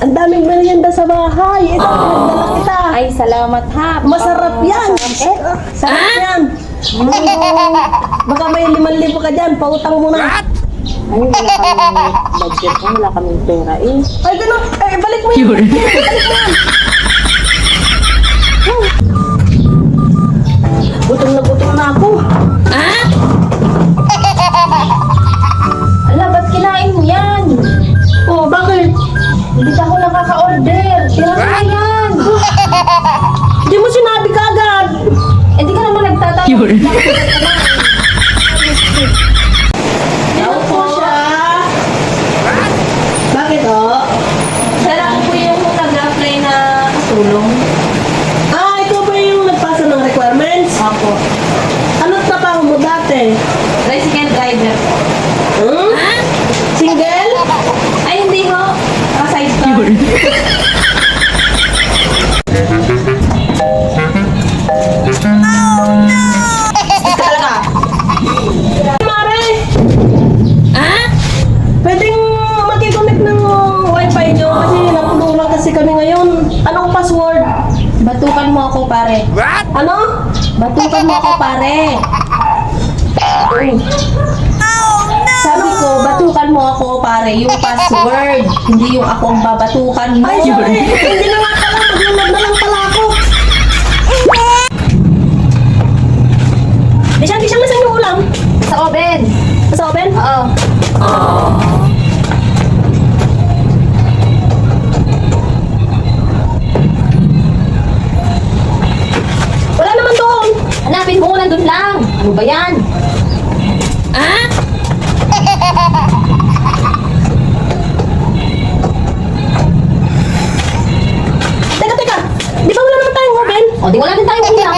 Ang daming merienda sa bahay. Ito, pinagdala kita. Ay, salamat ha. Masarap yan. Sarap yan. Baka may 5,000 ka dyan. Pautang mo na. Ay, wala kaming budget ha. Wala kaming pera eh. Ay, gano'n. Eh, balik mo yan. Balik mo yan. Gutom na ako. Ala, ba't kinain mo yan? Oh, bakit? Hindi pa ako nakaka-order. Tira mo na yan. Hindi mo sinabi ka agad. Eh, di ka naman nagtatayo. Hello po siya. Bakit oh? Sir, ako po yung nag-apply na katulong. Ah, ikaw ba yung nagpasa ng requirements? Ako. Ano trabaho mo dati? Tricycle driver. Hmm? Single? Ay, hindi ho. Side car. Talaga? Mare! Pwedeng makikonnect ng wifi nyo kasi napulungan kasi kami ngayon. Anong password? Batukan mo ako, pare. Ano? Batukan mo ako, pare. Sabi ko, batukan mo ako, pare, yung password. Hindi yung ako ang babatukan mo. Ay, sorry. Hindi na nga pala. Maglulog na lang pala ako. Di siya masang yung ulam. Sa oven. Sa oven? Oo. Wala naman doon. Hanapin mo, nandun lang. Ano ba yan? Teka. Di ba wala naman tayong oven? O, di wala din tayong ulam.